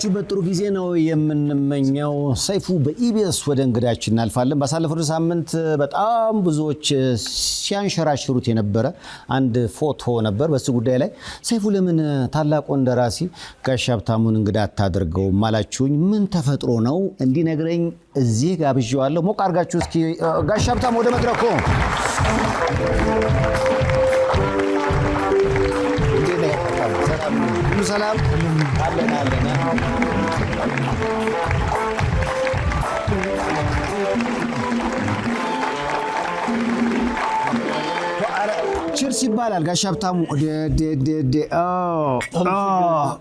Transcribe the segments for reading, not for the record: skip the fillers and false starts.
በያላችሁበት ጥሩ ጊዜ ነው የምንመኘው። ሰይፉ በኢቢኤስ ወደ እንግዳችን እናልፋለን። ባሳለፈው ሳምንት በጣም ብዙዎች ሲያንሸራሽሩት የነበረ አንድ ፎቶ ነበር። በሱ ጉዳይ ላይ ሰይፉ ለምን ታላቁን ደራሲ ጋሽ ሀብታሙን እንግዳ አታደርገውም አላችሁኝ። ምን ተፈጥሮ ነው እንዲነግረኝ እዚህ ጋብዣዋለሁ። ሞቅ አድርጋችሁ እስኪ ጋሽ ሀብታሙ ወደ መድረኩ። ሰላም አለን አለን። ቺርስ ይባላል ጋሽ ሀብታሙ።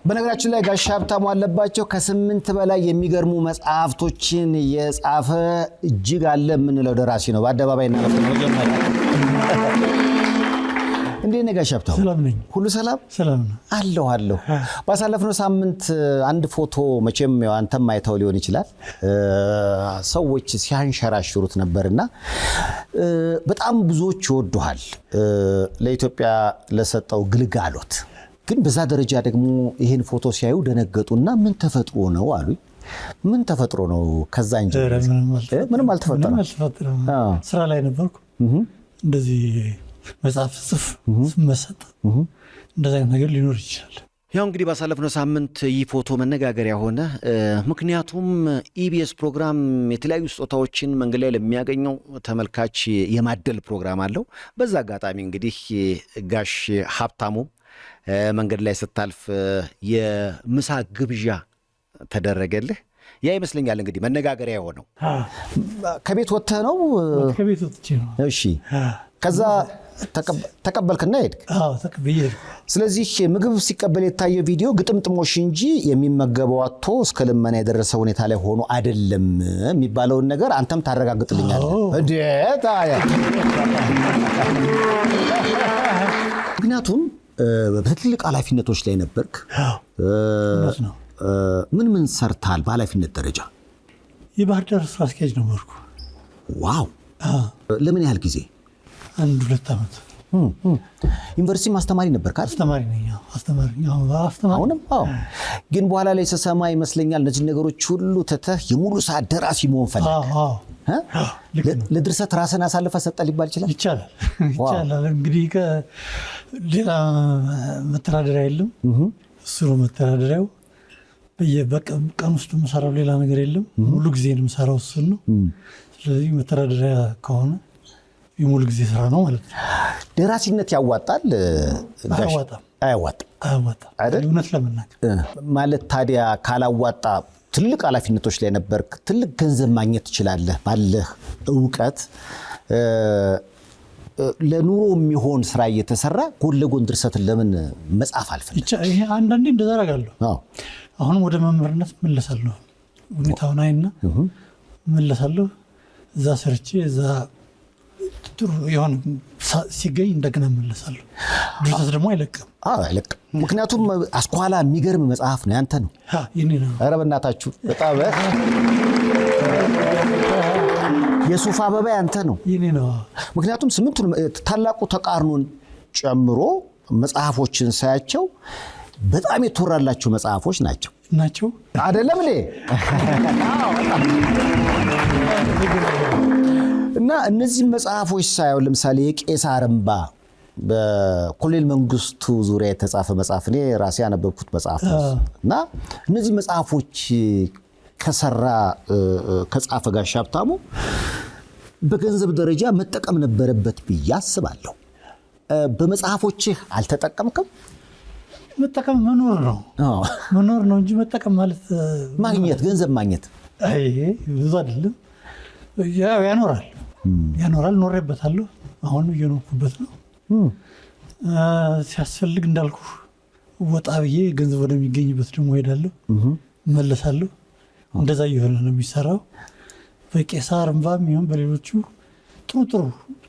በነገራችን ላይ ጋሽ ሀብታሙ አለባቸው ከ8 በላይ የሚገርሙ መጽሐፍቶችን የጻፈ እጅግ አለ የምንለው ደራሲ ነው። በአደባባይ እና እንዴት ነህ ጋሽ ሀብታሙ? ሰላም ነኝ። ሁሉ ሰላም? ሰላም ነው አለሁ። ባሳለፍነው ሳምንት አንድ ፎቶ መቼም አንተም አይተው ሊሆን ይችላል ሰዎች ሲያንሸራሽሩት ነበርና በጣም ብዙዎች ይወዱሃል ለኢትዮጵያ ለሰጠው ግልጋሎት። ግን በዛ ደረጃ ደግሞ ይሄን ፎቶ ሲያዩ ደነገጡና ምን ተፈጥሮ ነው አሉኝ። ምን ተፈጥሮ ነው? ከዛ እንጂ ምንም አልተፈጠረም። ስራ ላይ ነበርኩ። እንደዚህ መጽሐፍ ጽፍ መሰጥ እንደዛ አይነት ነገር ሊኖር ይችላል። ያው እንግዲህ ባሳለፍነው ሳምንት ይህ ፎቶ መነጋገሪያ ሆነ። ምክንያቱም ኢቢኤስ ፕሮግራም የተለያዩ ስጦታዎችን መንገድ ላይ ለሚያገኘው ተመልካች የማደል ፕሮግራም አለው። በዛ አጋጣሚ እንግዲህ ጋሽ ሀብታሙ መንገድ ላይ ስታልፍ የምሳ ግብዣ ተደረገልህ። ያ ይመስለኛል እንግዲህ መነጋገሪያ የሆነው። ከቤት ወጥተህ ነው? ከቤት ወጥቼ ነው። እሺ። ከዛ ተቀበልክና ሄድክ? አዎ ተቀበየ። ስለዚህ ምግብ ሲቀበል የታየው ቪዲዮ ግጥምጥሞሽ እንጂ የሚመገበው አጥቶ እስከ ልመና የደረሰ ሁኔታ ላይ ሆኖ አይደለም የሚባለውን ነገር አንተም ታረጋግጥልኛለህ? እንዴት አያ። ምክንያቱም በትልቅ ኃላፊነቶች ላይ ነበርክ። ምን ሰርታል በኃላፊነት ደረጃ? የባህር ዳር ስራ አስኪያጅ ነበርኩ። ዋው! ለምን ያህል ጊዜ? 1-2 ዓመት። ዩኒቨርሲቲ ማስተማሪ ነበር ካል? አስተማሪ ነኝ። አስተማሪ። አሁንም? አዎ። ግን በኋላ ላይ ስሰማ ይመስለኛል እነዚህ ነገሮች ሁሉ ትተህ የሙሉ ሰዓት ደራሲ መሆን ፈለግ። ለድርሰት ራስን አሳልፈህ ሰጠህ ሊባል ይችላል? ይቻላል። እንግዲህ ሌላ መተዳደሪያ የለም። እሱ ነው መተዳደሪያው። በቀን ውስጥ የምሰራው ሌላ ነገር የለም። ሙሉ ጊዜ የምሰራው እሱን ነው። ስለዚህ መተዳደሪያ ከሆነ የሙሉ ጊዜ ስራ ነው ማለት ነው። ደራሲነት ያዋጣል? አያዋጣም አይደል? እውነት ለመናገር ማለት ታዲያ ካላዋጣ ትልቅ ኃላፊነቶች ላይ ነበርክ። ትልቅ ገንዘብ ማግኘት ትችላለህ ባለህ እውቀት። ለኑሮ የሚሆን ስራ እየተሰራ ጎን ለጎን ድርሰትን ለምን መጻፍ አልፈለግም? ይሄ አንዳንዴ እንደዛ አደርጋለሁ። አሁንም ወደ መምህርነት መለሳለሁ። ሁኔታውን አይና መለሳለሁ። እዛ ሰርቼ እዛ ጥሩ የሆነ ሲገኝ እንደገና መለሳለሁ። ድርሰት ደግሞ አይለቅም። አይለቅም። ምክንያቱም አስኳላ የሚገርም መጽሐፍ ነው። ያንተ ነው? የኔ ነው። ኧረ በእናታችሁ በጣም የሱፍ አበባ ያንተ ነው? የኔ ነው። ምክንያቱም 8ቱን ታላቁ ተቃርኖን ጨምሮ መጽሐፎችን ሳያቸው በጣም የተወራላቸው መጽሐፎች ናቸው አይደለም እንዴ? እና እነዚህ መጽሐፎች ሳይሆን ለምሳሌ የቄሳር እንባ በኮሎኔል መንግስቱ ዙሪያ የተጻፈ መጽሐፍ እኔ ራሴ ያነበብኩት መጽሐፍ ነው። እና እነዚህ መጽሐፎች ከጻፈ ጋሽ ሀብታሙ በገንዘብ ደረጃ መጠቀም ነበረበት ብዬ አስባለሁ። በመጽሐፎችህ አልተጠቀምክም? መጠቀም መኖር ነው እንጂ መጠቀም ማለት ማግኘት፣ ገንዘብ ማግኘት ብዙ አይደለም። ያኖራል። ኖሬበታለሁ። አሁን እየኖርኩበት ነው። ሲያስፈልግ እንዳልኩ ወጣ ብዬ ገንዘብ ወደሚገኝበት ደግሞ ሄዳለሁ፣ እመለሳለሁ። እንደዛ እየሆነ ነው የሚሰራው። በቄሳር እንባም ይሁን በሌሎቹ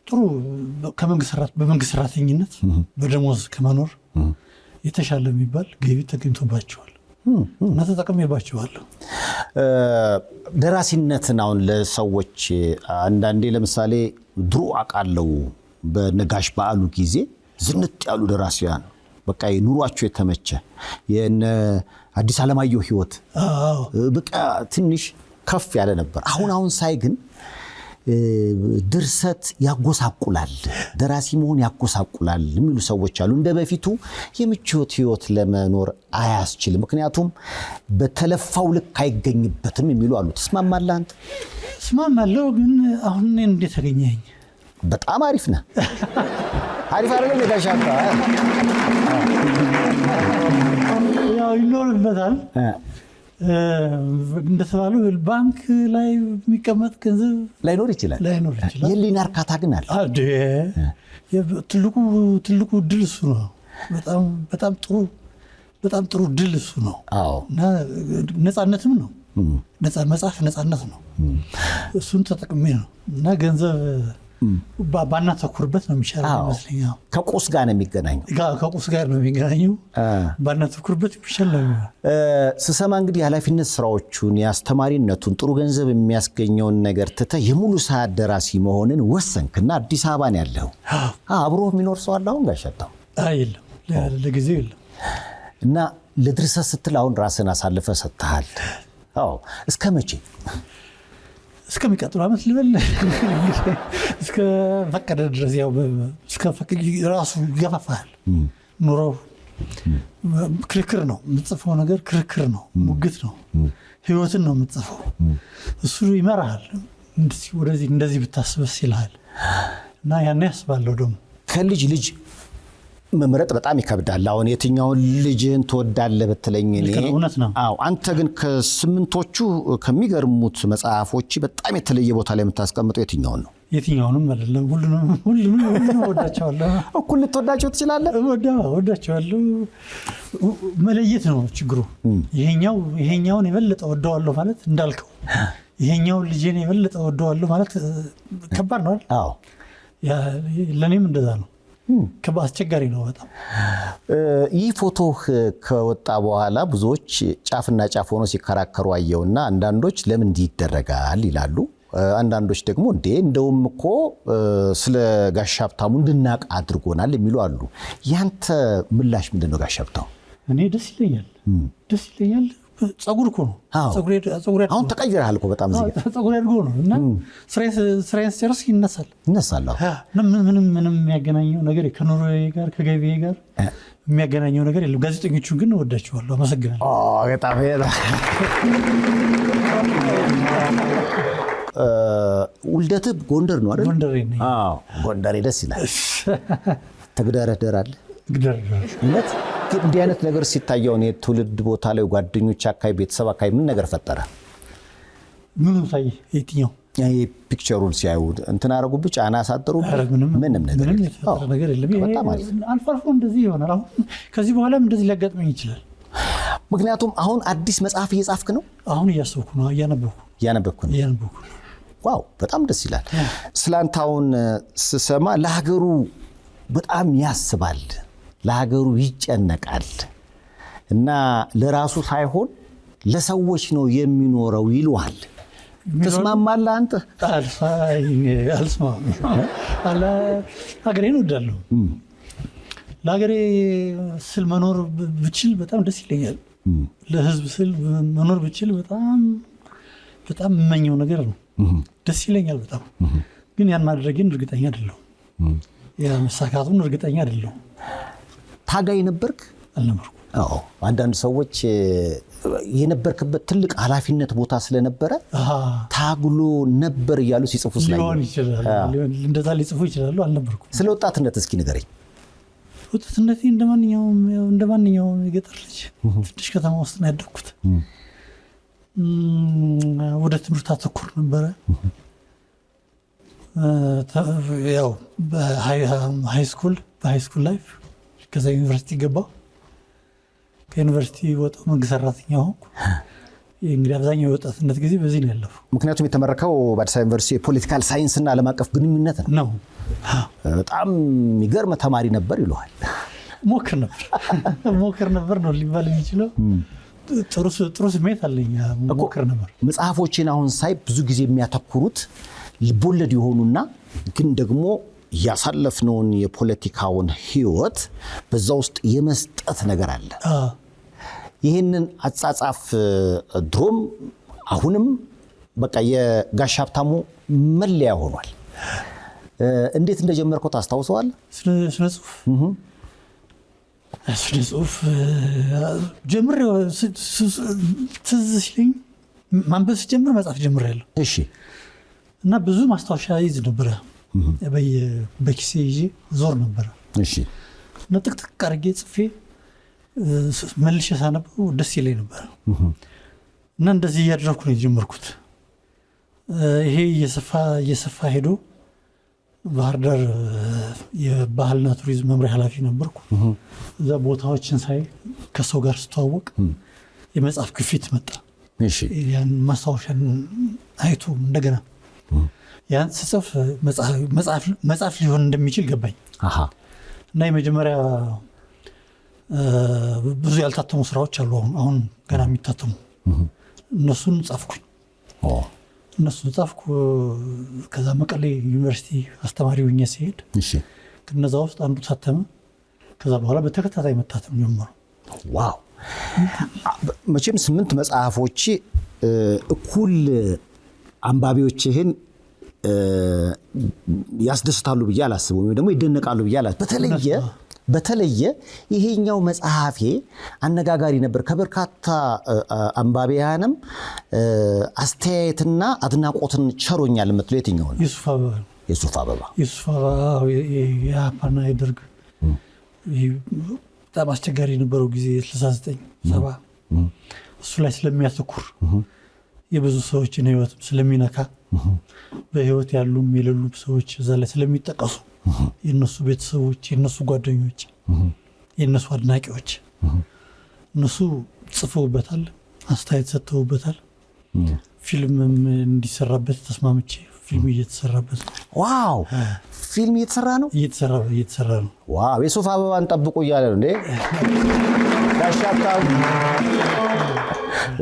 ጥሩ በመንግስት ሰራተኝነት በደሞዝ ከመኖር የተሻለ የሚባል ገቢ ተገኝቶባቸዋል እና ተጠቅሜባቸዋለሁ። ደራሲነትን አሁን ለሰዎች አንዳንዴ ለምሳሌ ድሮ አውቃለሁ በነጋሽ በዓሉ ጊዜ ዝንጥ ያሉ ደራሲያን በቃ ኑሯቸው የተመቸ የነ አዲስ አለማየሁ ህይወት በቃ ትንሽ ከፍ ያለ ነበር። አሁን ሳይ ግን ድርሰት ያጎሳቁላል፣ ደራሲ መሆን ያጎሳቁላል የሚሉ ሰዎች አሉ። እንደ በፊቱ የምቾት ህይወት ለመኖር አያስችልም፣ ምክንያቱም በተለፋው ልክ አይገኝበትም የሚሉ አሉ። ትስማማለህ አንተ? እስማማለሁ። ግን አሁን እኔን እንዴት አገኘኸኝ? በጣም አሪፍ ነህ። አሪፍ አይደለም የጋሻታ ያው ይኖርበታል እንደተባለው ባንክ ላይ የሚቀመጥ ገንዘብ ላይኖር ይችላል። የህሊና እርካታ ግን አለ። ትልቁ ድል እሱ ነው። በጣም ጥሩ ድል እሱ ነው። እና ነፃነትም ነው። መጽሐፍ ነፃነት ነው። እሱን ተጠቅሜ ነው እና ገንዘብ ባናተኩርበት ነው የሚሻለው ይመስለኛል። ከቁስ ጋር ነው የሚገናኘው። ከቁስ ጋር ነው የሚገናኘው። ባናተኩርበት ይሻል ነው። ስሰማ እንግዲህ ኃላፊነት ስራዎቹን የአስተማሪነቱን ጥሩ ገንዘብ የሚያስገኘውን ነገር ትተህ የሙሉ ሰዓት ደራሲ መሆንን ወሰንክና አዲስ አበባ ነው ያለው። አብሮ የሚኖር ሰው አለ አሁን ጋሻታው? የለም፣ ለጊዜው የለም። እና ለድርሰት ስትል አሁን ራስን አሳልፈ ሰጥተሃል። እስከ መቼ? እስከሚቀጥለው ዓመት ልበል እስከ ፈቀደ ድረስ ያው እስከ ፈቀደ ራሱ ይገፋፋል። ኑሮ ክርክር ነው የምትጽፈው ነገር፣ ክርክር ነው፣ ሙግት ነው፣ ህይወትን ነው የምትጽፈው። እሱ ይመራሃል። እንደዚህ ብታስበስ ይልሃል እና ያን ያስባለሁ። ደግሞ ከልጅ መምረጥ በጣም ይከብዳል። አሁን የትኛውን ልጅን ትወዳለህ በተለኝ እኔ እውነት ነው። አንተ ግን ከስምንቶቹ ከሚገርሙት መጽሐፎች በጣም የተለየ ቦታ ላይ የምታስቀምጠው የትኛውን ነው? የትኛውንም አይደለም፣ ሁሉንም ወዳቸዋለሁ። እኩል ልትወዳቸው ትችላለህ? ወዳቸዋለሁ። መለየት ነው ችግሩ። ይሄኛውን የበለጠ ወደዋለሁ ማለት እንዳልከው ይሄኛውን ልጄን የበለጠ ወደዋለሁ ማለት ከባድ ነው አይደል? ለኔም እንደዛ ነው። አስቸጋሪ ነው በጣም። ይህ ፎቶ ከወጣ በኋላ ብዙዎች ጫፍና ጫፍ ሆኖ ሲከራከሩ አየውና አንዳንዶች ለምን እንዲህ ይደረጋል ይላሉ። አንዳንዶች ደግሞ እንደውም እኮ ስለ ጋሽ ሀብታሙ እንድናቅ አድርጎናል የሚሉ አሉ። ያንተ ምላሽ ምንድነው ጋሽ ሀብታሙ? እኔ ደስ ይለኛል። ጸጉር እኮ ነው። ጸጉር አሁን ተቀይረሃል እኮ በጣም እዚህ ጋር ጸጉር ያድጎ ነው እና ስራዬን ሲጨርስ ይነሳል። ምንም የሚያገናኘው ነገር ከኑሮዬ ጋር ከገቢዬ ጋር የሚያገናኘው ነገር የለም። ጋዜጠኞቹን ግን እወዳቸዋለሁ። አመሰግናለሁ። በጣም ውልደትህ ጎንደር ነው አይደል? ጎንደሬ ነኝ። ጎንደሬ ደስ ይላል። ተግደረደራለህ? እውነት እንዲህ አይነት ነገር ሲታየው ነው የትውልድ ቦታ ላይ ጓደኞች አካባቢ ቤተሰብ አካባቢ ምን ነገር ፈጠረ? ምንም ሳይ የትኛው ፒክቸሩን ሲያዩ እንትን አደረጉብህ? ጫና አሳደሩብህ? ምንም ነገር የለም። አልፎ አልፎ እንደዚህ ይሆናል። አሁን ከዚህ በኋላም እንደዚህ ሊያጋጥመኝ ይችላል። ምክንያቱም አሁን አዲስ መጽሐፍ እየጻፍክ ነው? አሁን እያሰብኩ ነው። እያነበብኩ ነው። ዋው በጣም ደስ ይላል። ስላንተ አሁን ስሰማ ለሀገሩ በጣም ያስባል፣ ለሀገሩ ይጨነቃል እና ለራሱ ሳይሆን ለሰዎች ነው የሚኖረው ይሉሃል። ተስማማለህ አንተ? አልስማማም። ሀገሬን እወዳለሁ። ለሀገሬ ስል መኖር ብችል በጣም ደስ ይለኛል። ለህዝብ ስል መኖር ብችል በጣም የምመኘው ነገር ነው። ደስ ይለኛል በጣም። ግን ያን ማድረግን እርግጠኛ አይደለሁም። የመሳካቱን እርግጠኛ አይደለሁም። ታጋይ ነበርክ? አልነበርኩም። አንዳንድ ሰዎች የነበርክበት ትልቅ ኃላፊነት ቦታ ስለነበረ ታግሎ ነበር እያሉ ሲጽፉ ሊሆን ይችላል። እንደዛ ሊጽፉ ይችላሉ። አልነበርኩም። ስለ ወጣትነት እስኪ ንገረኝ። ወጣትነቴ እንደ ማንኛውም የገጠር ልጅ ትንሽ ከተማ ውስጥ ነው ያደግኩት። ወደ ትምህርት አተኩር ነበረ። ያው በሃይ ስኩል ላይፍ ከዛ ዩኒቨርሲቲ ገባሁ። ከዩኒቨርሲቲ ወጣሁ፣ መንግስት ሰራተኛ ሆንኩ። እንግዲህ አብዛኛው የወጣትነት ጊዜ በዚህ ነው ያለፈው። ምክንያቱም የተመረከው በአዲስ አበባ ዩኒቨርሲቲ የፖለቲካል ሳይንስና ዓለም አቀፍ ግንኙነት ነው። በጣም የሚገርም ተማሪ ነበር ይለዋል። ሞክር ነበር ነው ሊባል የሚችለው። ጥሩ ስሜት አለኝ። ሞክር ነበር። መጽሐፎችን አሁን ሳይ ብዙ ጊዜ የሚያተኩሩት ልቦለድ የሆኑና ግን ደግሞ ያሳለፍነውን የፖለቲካውን ህይወት በዛ ውስጥ የመስጠት ነገር አለ። ይህንን አጻጻፍ ድሮም አሁንም በቃ የጋሽ ሀብታሙ መለያ ሆኗል። እንዴት እንደጀመርከው ታስታውሰዋለህ? ስነ ጽሁፍ ጀምሬ ትዝ ሲለኝ ማንበብ ስጀምር መጻፍ ጀምሬያለሁ። እሺ። እና ብዙ ማስታወሻ ይዝ ነበረ በኪሴ ይዤ ዞር ነበረ። እሺ። እና ጥቅጥቅ አድርጌ ጽፌ መልሼ ሳነበው ደስ ይለኝ ነበረ። እና እንደዚህ እያደረኩ ነው የጀመርኩት። ይሄ እየሰፋ ሄዶ ባህር ዳር የባህልና ቱሪዝም መምሪያ ኃላፊ ነበርኩ። እዛ ቦታዎችን ሳይ ከሰው ጋር ስተዋወቅ የመጽሐፍ ግፊት መጣ። እሺ። ያን ማስታወሻን አይቶ እንደገና ያን ስጽፍ መጽሐፍ ሊሆን እንደሚችል ገባኝ። እና የመጀመሪያ ብዙ ያልታተሙ ስራዎች አሉ አሁን ገና የሚታተሙ እነሱን ጻፍኩኝ። እነሱን ጻፍኩ። ከዛ መቀሌ ዩኒቨርሲቲ አስተማሪ ሆኜ ሲሄድ ከነዛ ውስጥ አንዱ ታተመ። ከዛ በኋላ በተከታታይ መታተም ጀመሩ። ዋው! መቼም 8 መጽሐፎች እኩል አንባቢዎችህን ያስደስታሉ ብዬ አላስብም፣ ወይ ደግሞ ይደነቃሉ ብዬ አላስብም። በተለየ ይሄኛው መጽሐፌ አነጋጋሪ ነበር። ከበርካታ አንባቢያንም አስተያየትና አድናቆትን ቸሮኛል የምትለው የትኛው ነው? የሱፍ አበባ የአፓና የደርግ በጣም አስቸጋሪ የነበረው ጊዜ 69 70 እሱ ላይ ስለሚያተኩር የብዙ ሰዎችን ህይወት ስለሚነካ በህይወት ያሉም የሌሉ ሰዎች እዛ ላይ ስለሚጠቀሱ የነሱ ቤተሰቦች፣ የነሱ ጓደኞች፣ የነሱ አድናቂዎች እነሱ ጽፈውበታል፣ አስተያየት ሰጥተውበታል። ፊልምም እንዲሰራበት ተስማምቼ ፊልም እየተሰራበት ነው። ዋው! ፊልም እየተሰራ ነው? እየተሰራ ነው። ዋው! የሱፍ አበባን ጠብቁ እያለ ነው እንዴ? ጋሽ ሀብታሙ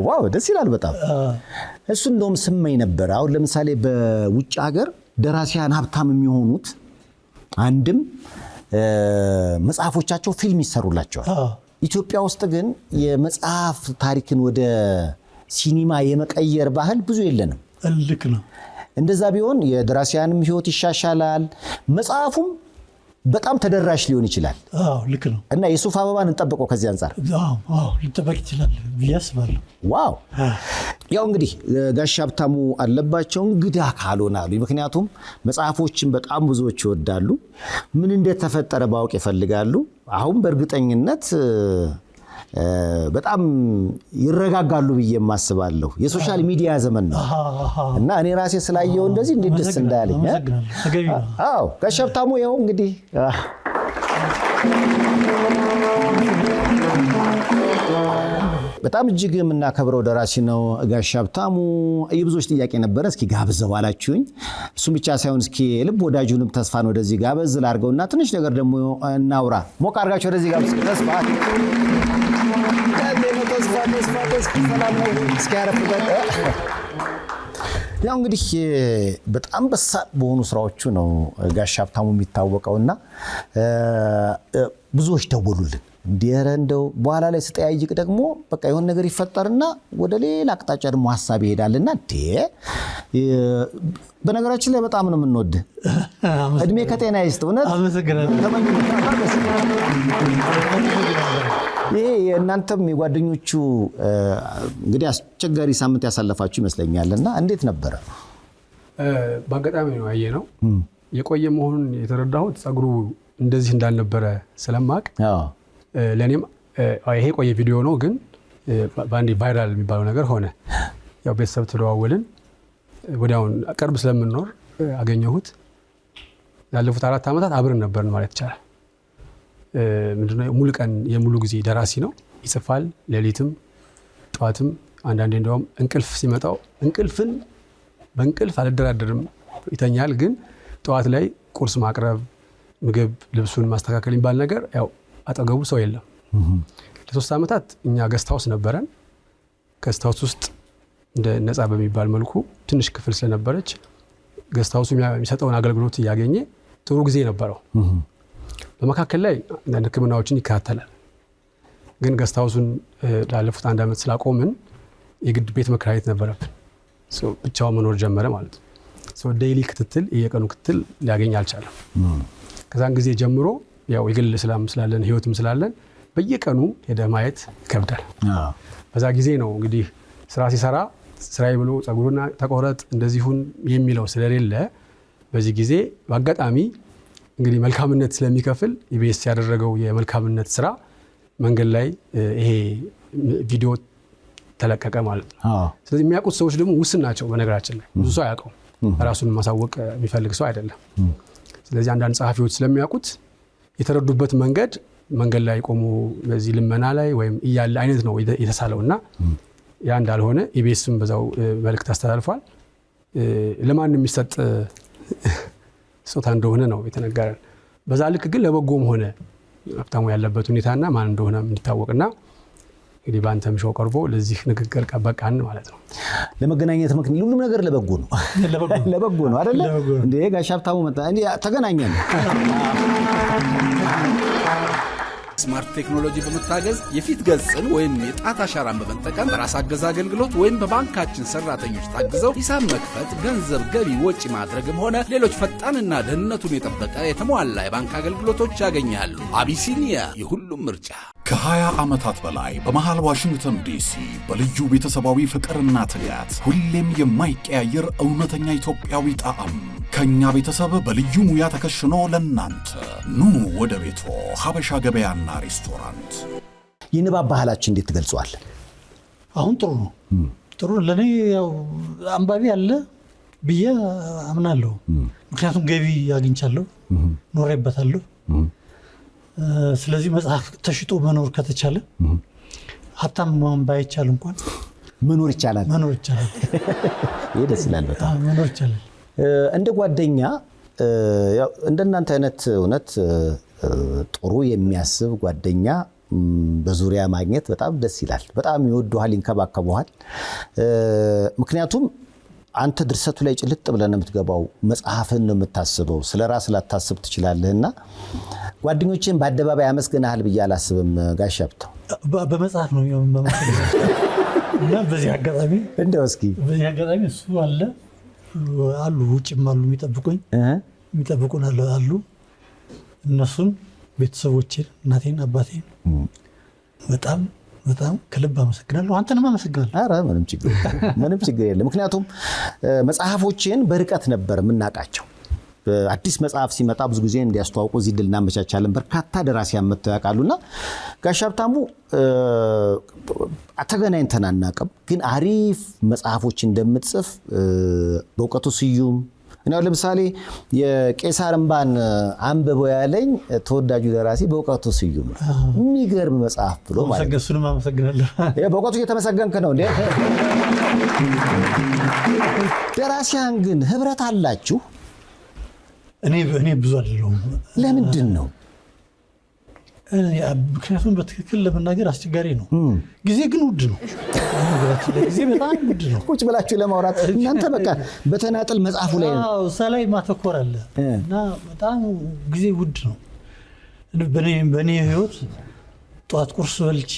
ዋው! ደስ ይላል በጣም። እሱ እንደውም ስመኝ ነበር። አሁን ለምሳሌ በውጭ ሀገር ደራሲያን ሀብታም የሚሆኑት አንድም መጽሐፎቻቸው ፊልም ይሰሩላቸዋል። ኢትዮጵያ ውስጥ ግን የመጽሐፍ ታሪክን ወደ ሲኒማ የመቀየር ባህል ብዙ የለንም። ልክ ነው። እንደዛ ቢሆን የደራሲያንም ህይወት ይሻሻላል፣ መጽሐፉም በጣም ተደራሽ ሊሆን ይችላል። ልክ ነው። እና የሱፍ አበባን እንጠብቀው ከዚህ አንጻር ሊጠበቅ ይችላል ብዬ አስባለሁ። ዋው! ያው እንግዲህ ጋሽ ሀብታሙ አለባቸው እንግዳ ካልሆነ አሉ። ምክንያቱም መጽሐፎችን በጣም ብዙዎች ይወዳሉ፣ ምን እንደተፈጠረ ባውቅ ይፈልጋሉ። አሁን በእርግጠኝነት በጣም ይረጋጋሉ ብዬ የማስባለሁ። የሶሻል ሚዲያ ዘመን ነው እና እኔ ራሴ ስላየው እንደዚህ እንዴት ደስ እንዳለኝ። አዎ ጋሽ ሀብታሙ ያው እንግዲህ በጣም እጅግ የምናከብረው ደራሲ ነው ጋሽ ሀብታሙ። የብዙዎች ጥያቄ ነበረ፣ እስኪ ጋብዘው አላችሁኝ። እሱም ብቻ ሳይሆን እስኪ ልብ ወዳጁንም ተስፋን ወደዚህ ጋበዝ ላድርገውና ትንሽ ነገር ደግሞ እናውራ። ሞቅ አድርጋችሁ ወደዚህ ጋብዝ። ተስፋ ሰላም ነው። እስኪ ያረፍበት። ያው እንግዲህ በጣም በሳል በሆኑ ስራዎቹ ነው ጋሽ ሀብታሙ የሚታወቀውና ብዙዎች ደወሉልን እንዲያረ እንደው በኋላ ላይ ስጠያይቅ ደግሞ በቃ የሆነ ነገር ይፈጠርና ወደ ሌላ አቅጣጫ ደግሞ ሐሳብ ይሄዳልና በነገራችን ላይ በጣም ነው የምንወድ። እድሜ ከጤና ይስጥ። እውነት ይሄ የእናንተም የጓደኞቹ እንግዲህ አስቸጋሪ ሳምንት ያሳለፋችሁ ይመስለኛልና እንዴት ነበረ? በአጋጣሚ ነው ያየነው። የቆየ መሆኑን የተረዳሁት ጸጉሩ እንደዚህ እንዳልነበረ ስለማቅ ለኔም ይሄ ቆየ ቪዲዮ ነው፣ ግን ባንዲ ቫይራል የሚባለው ነገር ሆነ። ያው ቤተሰብ ተደዋወልን። ወዲያውን ቅርብ ስለምንኖር አገኘሁት። ያለፉት 4 ዓመታት አብረን ነበርን ማለት ይቻላል። ምንድነው ሙሉ ቀን የሙሉ ጊዜ ደራሲ ነው። ይጽፋል፣ ሌሊትም ጠዋትም። አንዳንዴ እንደውም እንቅልፍ ሲመጣው በእንቅልፍ አልደራደርም ይተኛል። ግን ጠዋት ላይ ቁርስ ማቅረብ፣ ምግብ፣ ልብሱን ማስተካከል የሚባል ነገር ያው አጠገቡ ሰው የለም። ለ3 ዓመታት እኛ ገስት ሃውስ ነበረን። ገስት ሃውስ ውስጥ እንደ ነፃ በሚባል መልኩ ትንሽ ክፍል ስለነበረች ገስት ሃውሱ የሚሰጠውን አገልግሎት እያገኘ ጥሩ ጊዜ ነበረው። በመካከል ላይ ሕክምናዎችን ይከታተላል። ግን ገስታውሱን ላለፉት 1 ዓመት ስላቆምን የግድ ቤት መከራየት ነበረብን። ብቻው መኖር ጀመረ ማለት ነው። ዴይሊ ክትትል የቀኑ ክትትል ሊያገኝ አልቻለም። ከዛን ጊዜ ጀምሮ ያው የግል ስላም ስላለን ህይወትም ስላለን በየቀኑ ሄደ ማየት ይከብዳል። በዛ ጊዜ ነው እንግዲህ ስራ ሲሰራ ስራዬ ብሎ ጸጉሩና ተቆረጥ እንደዚሁን የሚለው ስለሌለ በዚህ ጊዜ በአጋጣሚ እንግዲህ መልካምነት ስለሚከፍል ኢቢኤስ ያደረገው የመልካምነት ስራ መንገድ ላይ ይሄ ቪዲዮ ተለቀቀ ማለት ነው። ስለዚህ የሚያውቁት ሰዎች ደግሞ ውስን ናቸው። በነገራችን ላይ ብዙ ሰው አያውቀው፣ ራሱን ማሳወቅ የሚፈልግ ሰው አይደለም። ስለዚህ አንዳንድ ጸሐፊዎች ስለሚያውቁት የተረዱበት መንገድ ላይ ቆሞ በዚህ ልመና ላይ ወይም እያለ አይነት ነው የተሳለውና ያ እንዳልሆነ ኢቢኤስም በዛው መልእክት አስተላልፏል። ለማንም የሚሰጥ ጾታ እንደሆነ ነው የተነገረን። በዛ ልክ ግን ለበጎም ሆነ ሀብታሙ ያለበት ሁኔታና ማን እንደሆነ እንዲታወቅና እንግዲህ በአንተም ሾው ቀርቦ ለዚህ ንግግር ቀበቃን ማለት ነው። ለመገናኘት ምክንያት ሁሉም ነገር ለበጎ ነው። ለበጎ ነው አይደለ እንዴ? ጋሽ ሀብታሙ መጣ እንዴ ተገናኘን። ስማርት ቴክኖሎጂ በመታገዝ የፊት ገጽን ወይም የጣት አሻራን በመጠቀም በራስ አገዝ አገልግሎት ወይም በባንካችን ሰራተኞች ታግዘው ሂሳብ መክፈት፣ ገንዘብ ገቢ ወጪ ማድረግም ሆነ ሌሎች ፈጣንና ደህንነቱን የጠበቀ የተሟላ የባንክ አገልግሎቶች ያገኛሉ። አቢሲኒያ የሁሉም ምርጫ። ከ20 ዓመታት በላይ በመሃል ዋሽንግተን ዲሲ በልዩ ቤተሰባዊ ፍቅርና ትጋት ሁሌም የማይቀያየር እውነተኛ ኢትዮጵያዊ ጣዕም ከኛ ቤተሰብ በልዩ ሙያ ተከሽኖ ለናንተ ኑ ወደ ቤቶ ሀበሻ ገበያና ሬስቶራንት። የንባብ ባህላችን እንዴት ትገልጿል? አሁን ጥሩ ነው። ጥሩ ለኔ ያው አንባቢ አለ ብዬ አምናለሁ። ምክንያቱም ገቢ አግኝቻለሁ፣ ኖሬበታለሁ። ስለዚህ መጽሐፍ ተሽጦ መኖር ከተቻለ ሀብታም መሆን ባይቻል እንኳን መኖር ይቻላል። ይሄ ደስ ይላል በጣም መኖር ይቻላል። እንደ ጓደኛ እንደናንተ አይነት እውነት ጥሩ የሚያስብ ጓደኛ በዙሪያ ማግኘት በጣም ደስ ይላል። በጣም ይወዱሃል፣ ይንከባከቡሃል። ምክንያቱም አንተ ድርሰቱ ላይ ጭልጥ ብለን የምትገባው መጽሐፍን ነው የምታስበው። ስለራስ ላታስብ ትችላለህና ጓደኞችን በአደባባይ አመስግናሃል ብዬ አላስብም ጋሽ ሀብታሙ። በመጽሐፍ ነው የምመሰግነው እና በዚህ አጋጣሚ እንደው እስኪ በዚህ አጋጣሚ እሱ አሉ ውጭም አሉ የሚጠብቁን አሉ። እነሱን ቤተሰቦቼን፣ እናቴን፣ አባቴን በጣም በጣም ከልብ አመሰግናለሁ። አንተንም አመሰግናለሁ። ኧረ ምንም ችግር የለም። ምክንያቱም መጽሐፎችን በርቀት ነበር የምናውቃቸው። አዲስ መጽሐፍ ሲመጣ ብዙ ጊዜ እንዲያስተዋውቁ እዚህ ድል እናመቻቻለን። በርካታ ደራሲያን መጥተው ያውቃሉና ጋሽ ሀብታሙ ተገናኝተን አናውቅም፣ ግን አሪፍ መጽሐፎች እንደምትጽፍ በእውቀቱ ስዩም እና ለምሳሌ የቄሳር እንባን አንብበው ያለኝ ተወዳጁ ደራሲ በእውቀቱ ስዩም የሚገርም መጽሐፍ ብሎ ማለት ነው። እሱንም አመሰግናለሁ። በእውቀቱ እየተመሰገንክ ነው እንዴ? ደራሲያን ግን ህብረት አላችሁ? እኔ ብዙ አይደለሁም። ለምንድን ነው? ምክንያቱም በትክክል ለመናገር አስቸጋሪ ነው። ጊዜ ግን ውድ ነው። ጊዜ በጣም ውድ ነው። ቁጭ ብላችሁ ለማውራት እናንተ በቃ በተናጠል መጽሐፉ ላይ ነው እዛ ላይ ማተኮር አለ እና በጣም ጊዜ ውድ ነው። በእኔ ህይወት ጠዋት ቁርስ በልቼ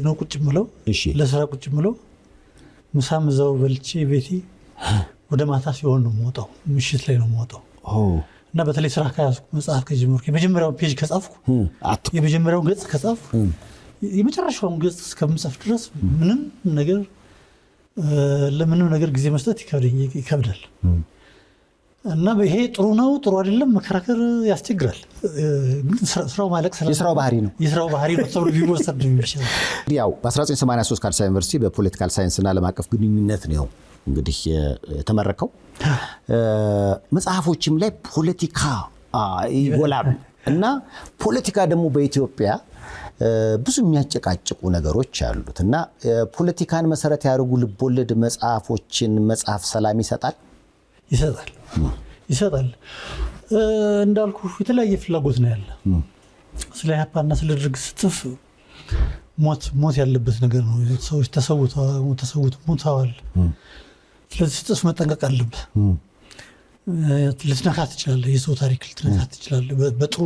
ነው ቁጭ ምለው፣ ለስራ ቁጭ ምለው፣ ምሳም እዛው በልቼ ቤቴ ወደ ማታ ሲሆን ነው የምወጣው፣ ምሽት ላይ ነው የምወጣው። እና በተለይ ስራ ከያዝኩ መጽሐፍ ከጀመርኩ የመጀመሪያውን ፔጅ ከጻፍኩ የመጀመሪያውን ገጽ ከጻፍኩ የመጨረሻውን ገጽ እስከምጽፍ ድረስ ለምንም ነገር ጊዜ መስጠት ይከብዳል። እና ይሄ ጥሩ ነው ጥሩ አይደለም መከራከር ያስቸግራል። ስራው ማለቅ የስራው ባህሪ ነው ተብሎ ቢወሰድ ነው የሚሻለው። ያው በ1983 ከአዲስ አበባ ዩኒቨርሲቲ በፖለቲካል ሳይንስና ዓለም አቀፍ ግንኙነት ነው እንግዲህ የተመረቀው። መጽሐፎችም ላይ ፖለቲካ ይጎላል እና ፖለቲካ ደግሞ በኢትዮጵያ ብዙ የሚያጨቃጭቁ ነገሮች አሉት እና ፖለቲካን መሰረት ያደርጉ ልቦለድ መጽሐፎችን መጽሐፍ ሰላም ይሰጣል። እንዳልኩ የተለያየ ፍላጎት ነው ያለ። ስለ ኢህአፓና ስለ ደርግ ስትጽፍ ሞት ያለበት ነገር ነው። ሰዎች ሞተዋል። ስለዚህ ስትጽፍ መጠንቀቅ አለብህ። ልትነካት ትችላለህ። የሰው ታሪክ ልትነካት ትችላለህ። በጥሩ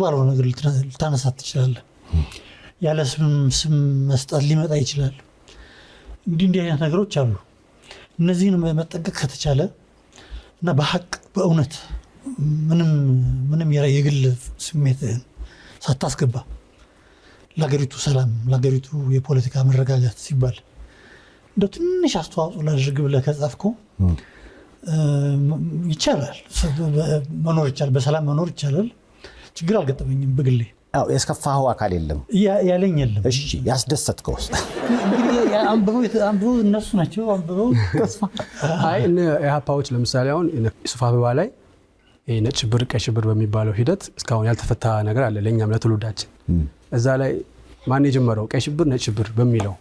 ባልሆነ ነገር ልታነሳት ትችላለህ። ያለ ስም መስጠት ሊመጣ ይችላል። እንዲህ አይነት ነገሮች አሉ። እነዚህን መጠንቀቅ ከተቻለ እና በሐቅ በእውነት ምንም የግል ስሜትህን ሳታስገባ ለሀገሪቱ ሰላም ለሀገሪቱ የፖለቲካ መረጋጋት ሲባል እንደ ትንሽ አስተዋጽኦ ላድርግ ብለህ ከጻፍከው ይቻላል፣ መኖር ይቻላል፣ በሰላም መኖር ይቻላል። ችግር አልገጠመኝም በግሌ። ያስከፋኸው አካል የለም ያለኝ የለም። እሺ ያስደሰትከውስ? እንግዲህ አንብበው እነሱ ናቸው አንብበው ተስፋ እነ ኢህአፓዎች ለምሳሌ አሁን ሱፍ አበባ ላይ ነጭ ሽብር ቀይ ሽብር በሚባለው ሂደት እስካሁን ያልተፈታ ነገር አለ ለእኛም ለትውልዳችን። እዛ ላይ ማን የጀመረው ቀይ ሽብር ነጭ ሽብር በሚለው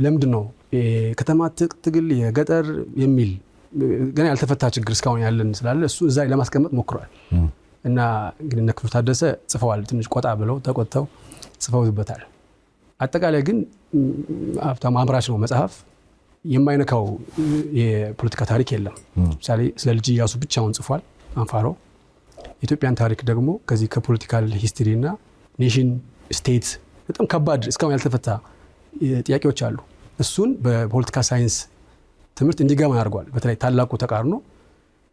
ለምንድን ነው ከተማ ትግል የገጠር የሚል ገና ያልተፈታ ችግር እስካሁን ያለን ስላለ እሱ እዛ ለማስቀመጥ ሞክሯል። እና እንግዲህ እነ ክፍሉ ታደሰ ጽፈዋል፣ ትንሽ ቆጣ ብለው ተቆጥተው ጽፈውበታል። አጠቃላይ ግን ሀብታሙ አምራች ነው መጽሐፍ፣ የማይነካው የፖለቲካ ታሪክ የለም። ለምሳሌ ስለ ልጅ ኢያሱ ብቻውን ጽፏል አንፋሮ። የኢትዮጵያን ታሪክ ደግሞ ከዚህ ከፖለቲካል ሂስትሪ እና ኔሽን ስቴት በጣም ከባድ እስካሁን ያልተፈታ ጥያቄዎች አሉ። እሱን በፖለቲካ ሳይንስ ትምህርት እንዲገባ አድርጓል። በተለይ ታላቁ ተቃርኖ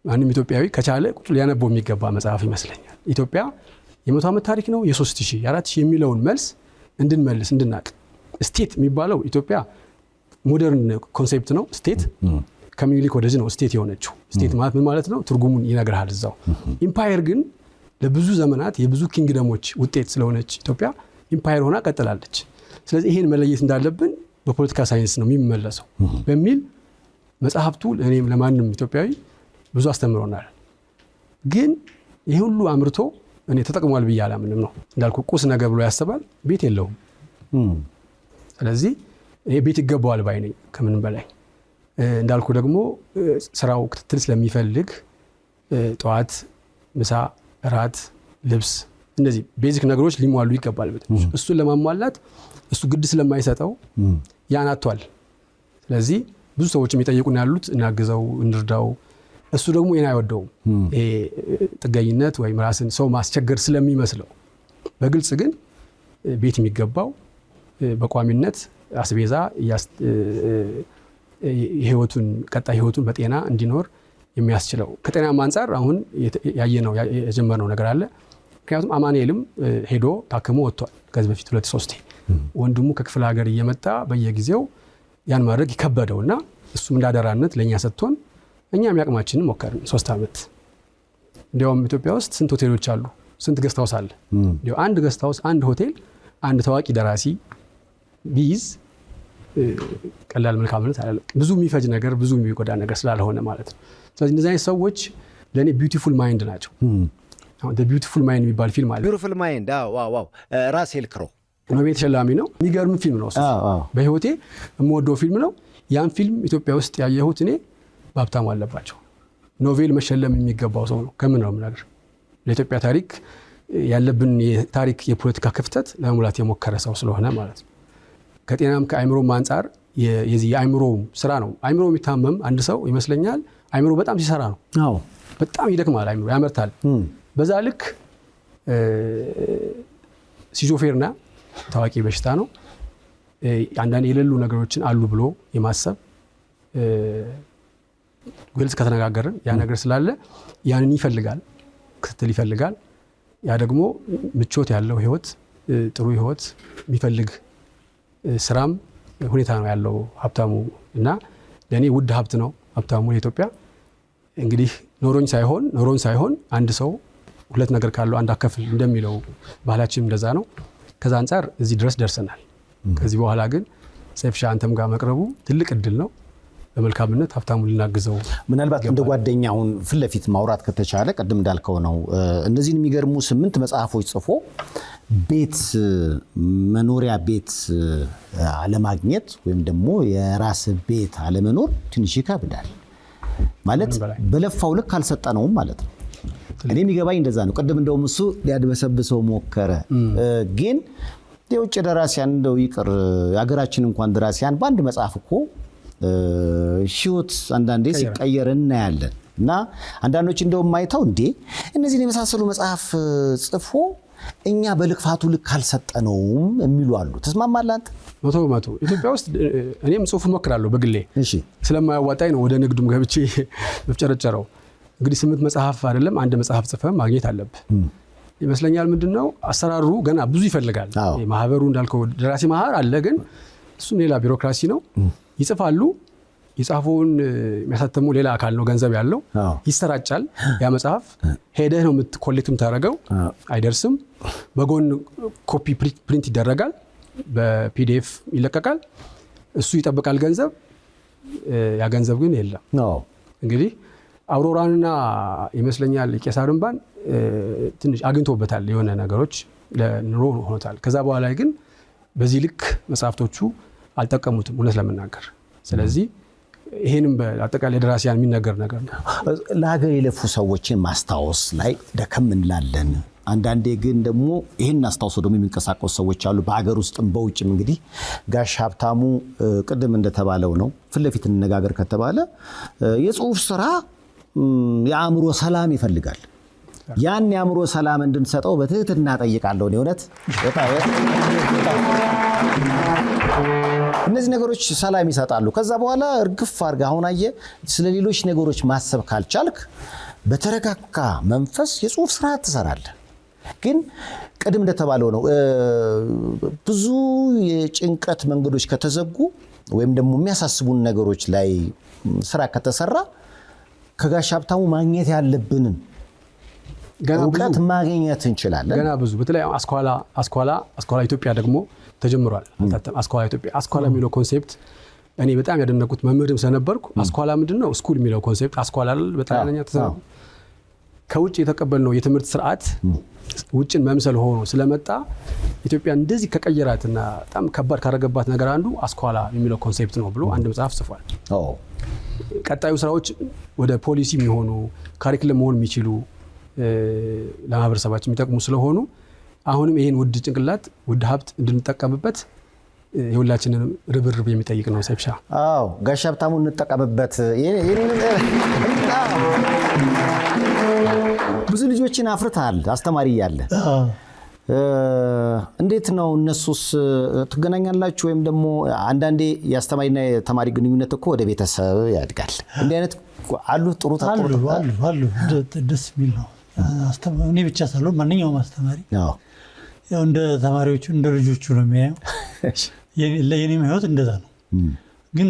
ማንም ኢትዮጵያዊ ከቻለ ቁጭ ሊያነበው የሚገባ መጽሐፍ ይመስለኛል። ኢትዮጵያ የ100 ዓመት ታሪክ ነው የ3000 የ4000 የሚለውን መልስ እንድንመልስ እንድናቅ። ስቴት የሚባለው ኢትዮጵያ ሞደርን ኮንሴፕት ነው። ስቴት ከሚኒሊክ ወደዚህ ነው ስቴት የሆነችው። ስቴት ማለት ምን ማለት ነው? ትርጉሙን ይነግርሃል እዛው። ኢምፓየር ግን ለብዙ ዘመናት የብዙ ኪንግደሞች ውጤት ስለሆነች ኢትዮጵያ ኢምፓየር ሆና ቀጥላለች። ስለዚህ ይሄን መለየት እንዳለብን በፖለቲካ ሳይንስ ነው የሚመለሰው በሚል መጽሐፍቱ እኔም ለማንም ኢትዮጵያዊ ብዙ አስተምሮናል። ግን ይህ ሁሉ አምርቶ እኔ ተጠቅሟል ብዬ አላምንም ነው። እንዳልኩ ቁስ ነገር ብሎ ያስባል፣ ቤት የለውም። ስለዚህ ይሄ ቤት ይገባዋል ባይ ነኝ ከምንም በላይ። እንዳልኩ ደግሞ ስራው ክትትል ስለሚፈልግ ጠዋት፣ ምሳ፣ እራት፣ ልብስ እነዚህ ቤዚክ ነገሮች ሊሟሉ ይገባል። እሱን ለማሟላት እሱ ግድ ስለማይሰጠው ያን አጥቷል። ስለዚህ ብዙ ሰዎች የሚጠይቁን ያሉት እናግዘው፣ እንርዳው። እሱ ደግሞ ይሄን አይወደውም። ይሄ ጥገኝነት ወይም ራስን ሰው ማስቸገር ስለሚመስለው። በግልጽ ግን ቤት የሚገባው በቋሚነት አስቤዛ ህይወቱን ቀጣይ ህይወቱን በጤና እንዲኖር የሚያስችለው ከጤናም አንፃር አሁን ያየነው የጀመርነው ነገር አለ። ምክንያቱም አማኑኤልም ሄዶ ታክሞ ወጥቷል ከዚህ በፊት 2-3 ወንድሙ ከክፍለ ሀገር እየመጣ በየጊዜው ያን ማድረግ ይከበደውና እሱም እንዳደራነት ለኛ ሰጥቶን እኛም ያቅማችንን ሞከርን 3 ዓመት። እንዲያውም ኢትዮጵያ ውስጥ ስንት ሆቴሎች አሉ፣ ስንት ገስት ሃውስ አለ። እንዲያው አንድ ገስት ሃውስ አንድ ሆቴል አንድ ታዋቂ ደራሲ ቢይዝ ቀላል መልካምነት አይደለም። ብዙ የሚፈጅ ነገር ብዙ የሚጎዳ ነገር ስላልሆነ ማለት ነው። ስለዚህ እነዚህ አይነት ሰዎች ለእኔ ቢዩቲፉል ማይንድ ናቸው። አሁን ቢዩቲፉል ማይንድ የሚባል ፊልም አለ። ቢዩቲፉል ማይንድ ዋው ራሴል ክሮ ኖቤል ተሸላሚ ነው። የሚገርም ፊልም ነው። በህይወቴ የምወደው ፊልም ነው። ያን ፊልም ኢትዮጵያ ውስጥ ያየሁት እኔ በሀብታሙ አለባቸው። ኖቤል መሸለም የሚገባው ሰው ነው። ከምን ነው የምናገር? ለኢትዮጵያ ታሪክ ያለብን የታሪክ የፖለቲካ ክፍተት ለመሙላት የሞከረ ሰው ስለሆነ ማለት ነው። ከጤናም ከአይምሮም አንጻር የዚህ የአይምሮ ስራ ነው። አይምሮ የሚታመም አንድ ሰው ይመስለኛል አይምሮ በጣም ሲሰራ ነው። በጣም ይደክማል፣ አይምሮ ያመርታል። በዛ ልክ ሲዞፌርና ታዋቂ በሽታ ነው። አንዳንድ የሌሉ ነገሮችን አሉ ብሎ የማሰብ ግልጽ ከተነጋገርን ያ ነገር ስላለ ያንን ይፈልጋል፣ ክትትል ይፈልጋል። ያ ደግሞ ምቾት ያለው ህይወት፣ ጥሩ ህይወት የሚፈልግ ስራም ሁኔታ ነው ያለው ሀብታሙ እና ለእኔ ውድ ሀብት ነው ሀብታሙ ለኢትዮጵያ። እንግዲህ ኖሮኝ ሳይሆን አንድ ሰው ሁለት ነገር ካለው አንድ አከፍል እንደሚለው ባህላችን እንደዛ ነው። ከዛ አንጻር እዚህ ድረስ ደርሰናል። ከዚህ በኋላ ግን ሰይፍሻ አንተም ጋር መቅረቡ ትልቅ እድል ነው። በመልካምነት ሀብታሙ ልናግዘው ምናልባት እንደ ጓደኛ አሁን ፊት ለፊት ማውራት ከተቻለ ቅድም እንዳልከው ነው እነዚህን የሚገርሙ 8 መጽሐፎች ጽፎ ቤት መኖሪያ ቤት አለማግኘት ወይም ደግሞ የራስ ቤት አለመኖር ትንሽ ይከብዳል ማለት በለፋው ልክ አልሰጠነውም ማለት ነው። እኔ የሚገባኝ እንደዛ ነው። ቅድም እንደውም እሱ ሊያድበሰብሰው ሞከረ። ግን የውጭ ደራሲያን እንደው ይቅር የሀገራችን እንኳን ደራሲያን በአንድ መጽሐፍ እኮ ህይወት አንዳንዴ ሲቀየር እናያለን። እና አንዳንዶች እንደውም ማይተው እንዴ እነዚህን የመሳሰሉ መጽሐፍ ጽፎ እኛ በልክፋቱ ልክ አልሰጠነውም የሚሉ አሉ። ተስማማለህ አንተ? 100% ኢትዮጵያ ውስጥ እኔም ጽሁፍ እሞክራለሁ በግሌ ስለማያዋጣኝ ነው ወደ ንግዱም ገብቼ መፍጨረጨረው። እንግዲህ 8 መጽሐፍ አይደለም አንድ መጽሐፍ ጽፈህ ማግኘት አለብህ ይመስለኛል። ምንድነው አሰራሩ ገና ብዙ ይፈልጋል። ማህበሩ እንዳልከው ደራሲ ማህበር አለ፣ ግን እሱም ሌላ ቢሮክራሲ ነው። ይጽፋሉ፣ የጻፈውን የሚያሳተሙ ሌላ አካል ነው ገንዘብ ያለው፣ ይሰራጫል። ያ መጽሐፍ ሄደህ ነው ኮሌክት የምታደርገው፣ አይደርስም። በጎን ኮፒ ፕሪንት ይደረጋል፣ በፒዲኤፍ ይለቀቃል። እሱ ይጠብቃል ገንዘብ፣ ያ ገንዘብ ግን የለም። እንግዲህ አውሮራንና ይመስለኛል ቄሳር እንባን ትንሽ አግኝቶበታል፣ የሆነ ነገሮች ለኑሮ ሆኖታል። ከዛ በኋላ ግን በዚህ ልክ መጽሐፍቶቹ አልጠቀሙትም እውነት ለመናገር። ስለዚህ ይሄንም በአጠቃላይ ደራሲያን የሚነገር ነገር ነው። ለሀገር የለፉ ሰዎችን ማስታወስ ላይ ደከም እንላለን። አንዳንዴ ግን ደግሞ ይሄን አስታውሰው ደግሞ የሚንቀሳቀሱ ሰዎች አሉ በሀገር ውስጥም በውጭም። እንግዲህ ጋሽ ሀብታሙ ቅድም እንደተባለው ነው፣ ፊት ለፊት እንነጋገር ከተባለ የጽሁፍ ስራ የአእምሮ ሰላም ይፈልጋል። ያን የአእምሮ ሰላም እንድንሰጠው በትህትና ጠይቃለሁ። እውነት እነዚህ ነገሮች ሰላም ይሰጣሉ። ከዛ በኋላ እርግፍ አድርገህ አሁን አየህ ስለ ሌሎች ነገሮች ማሰብ ካልቻልክ በተረጋጋ መንፈስ የጽሁፍ ስራ ትሰራለህ። ግን ቅድም እንደተባለው ነው ብዙ የጭንቀት መንገዶች ከተዘጉ ወይም ደግሞ የሚያሳስቡን ነገሮች ላይ ስራ ከተሰራ ከጋሽ ሀብታሙ ማግኘት ያለብንን እውቀት ማግኘት እንችላለን። ገና ብዙ በተለይ አስኳላ ኢትዮጵያ ደግሞ ተጀምሯል። አስኳላ ኢትዮጵያ አስኳላ የሚለው ኮንሴፕት እኔ በጣም ያደነቁት መምህርም ስለነበርኩ አስኳላ ምንድነው ስኩል የሚለው ኮንሴፕት አስኳላ በጣሊያንኛ ተሰራ ከውጭ የተቀበልነው የትምህርት ስርዓት ውጭን መምሰል ሆኖ ስለመጣ ኢትዮጵያ እንደዚህ ከቀየራትና በጣም ከባድ ካረገባት ነገር አንዱ አስኳላ የሚለው ኮንሴፕት ነው ብሎ አንድ መጽሐፍ ጽፏል። ቀጣዩ ስራዎች ወደ ፖሊሲ የሚሆኑ ካሪኩለም መሆን የሚችሉ ለማህበረሰባችን የሚጠቅሙ ስለሆኑ አሁንም ይሄን ውድ ጭንቅላት ውድ ሀብት እንድንጠቀምበት የሁላችንን ርብርብ የሚጠይቅ ነው። ሰብሻ ጋሽ ሀብታሙ እንጠቀምበት። ብዙ ልጆችን አፍርተሃል አስተማሪ እያለ። እንዴት ነው እነሱስ ትገናኛላችሁ? ወይም ደግሞ አንዳንዴ የአስተማሪና የተማሪ ግንኙነት እኮ ወደ ቤተሰብ ያድጋል። እንዲህ አይነት አሉ ጥሩ አሉ ደስ የሚል ነው። እኔ ብቻ ሳልሆን ማንኛውም አስተማሪ ያው እንደ ተማሪዎቹ እንደ ልጆቹ ነው የሚያየው። የኔም ህይወት እንደዛ ነው። ግን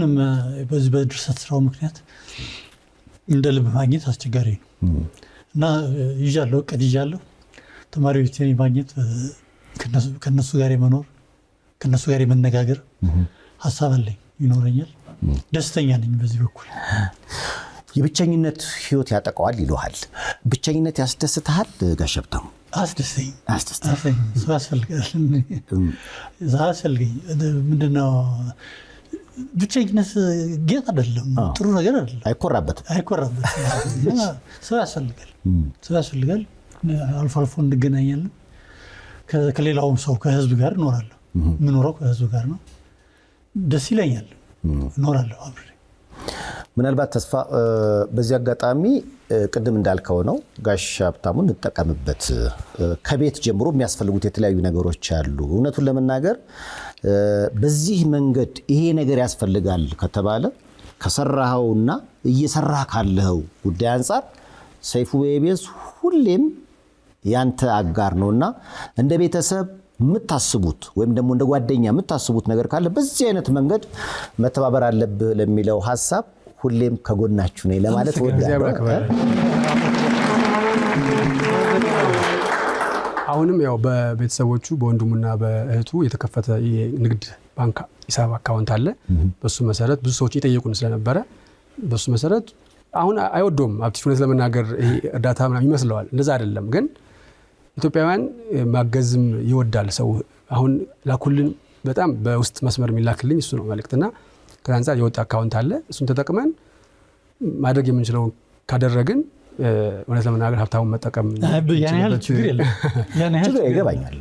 በዚህ በድርሰት ስራው ምክንያት እንደ ልብ ማግኘት አስቸጋሪ ነው እና ይዣለሁ እቅድ ይዣለሁ ተማሪዎችን ማግኘት፣ ከነሱ ጋር የመኖር ከነሱ ጋር የመነጋገር ሀሳብ አለኝ፣ ይኖረኛል። ደስተኛ ነኝ በዚህ በኩል። የብቸኝነት ህይወት ያጠቃዋል ይሉሃል። ብቸኝነት ያስደስትሃል ጋሽ ሀብታሙ? አስደስተኝ። ሰው ያስፈልጋል። ምንድነው ብቸኝነት ጌጥ አይደለም፣ ጥሩ ነገር አይደለም፣ አይኮራበትም። ሰው ያስፈልጋል። አልፎ አልፎ እንገናኛለን። ከሌላውም ሰው ከህዝብ ጋር እኖራለሁ። የምኖረው ከህዝብ ጋር ነው። ደስ ይለኛል፣ እኖራለሁ አብሬ። ምናልባት ተስፋ በዚህ አጋጣሚ ቅድም እንዳልከው ነው ጋሽ ሀብታሙን እንጠቀምበት። ከቤት ጀምሮ የሚያስፈልጉት የተለያዩ ነገሮች አሉ። እውነቱን ለመናገር በዚህ መንገድ ይሄ ነገር ያስፈልጋል ከተባለ ከሰራኸውና እየሰራህ ካለኸው ጉዳይ አንጻር ሰይፉ በኢቢኤስ ሁሌም ያንተ አጋር ነውና እንደ ቤተሰብ የምታስቡት ወይም ደግሞ እንደ ጓደኛ የምታስቡት ነገር ካለ በዚህ አይነት መንገድ መተባበር አለብህ ለሚለው ሐሳብ ሁሌም ከጎናችሁ ነኝ ለማለት ወዳለሁ። አሁንም ያው በቤተሰቦቹ በወንድሙና በእህቱ የተከፈተ የንግድ ባንክ ሂሳብ አካውንት አለ። በሱ መሰረት ብዙ ሰዎች ይጠይቁን ስለነበረ በሱ መሰረት አሁን አይወዶም አፕቲፉነት ለመናገር ይሄ እርዳታ ምናምን ይመስለዋል። እንደዛ አይደለም፣ ግን ኢትዮጵያውያን ማገዝም ይወዳል ሰው። አሁን ላኩልን በጣም በውስጥ መስመር የሚላክልኝ እሱ ነው መልእክትና ከዛንጻ የወጣ አካውንት አለ። እሱን ተጠቅመን ማድረግ የምንችለው ካደረግን እውነት ለመናገር ሀብታሙን መጠቀም ችግር የለም። ችግር ይገባኛል።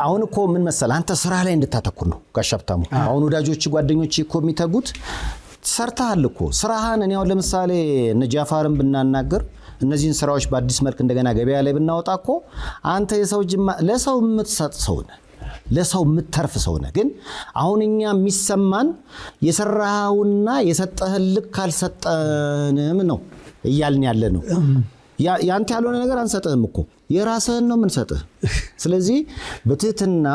አሁን እኮ ምን መሰለህ አንተ ስራ ላይ እንድታተኩር ነው ጋሽ ሀብታሙ። አሁን ወዳጆች ጓደኞች እኮ የሚተጉት ሰርተሃል እኮ ስራህን። እኔ አሁን ለምሳሌ እነ ጃፋርን ብናናገር እነዚህን ስራዎች በአዲስ መልክ እንደገና ገበያ ላይ ብናወጣ እኮ አንተ የሰው ጅማ ለሰው የምትሰጥ ሰው ነህ፣ ለሰው የምትተርፍ ሰው ነህ። ግን አሁን እኛ የሚሰማን የሰራውና የሰጠህን ልክ አልሰጠንም ነው እያልን ያለ ነው። ያንተ ያልሆነ ነገር አንሰጥህም እኮ የራስህን ነው የምንሰጥህ። ስለዚህ በትህትና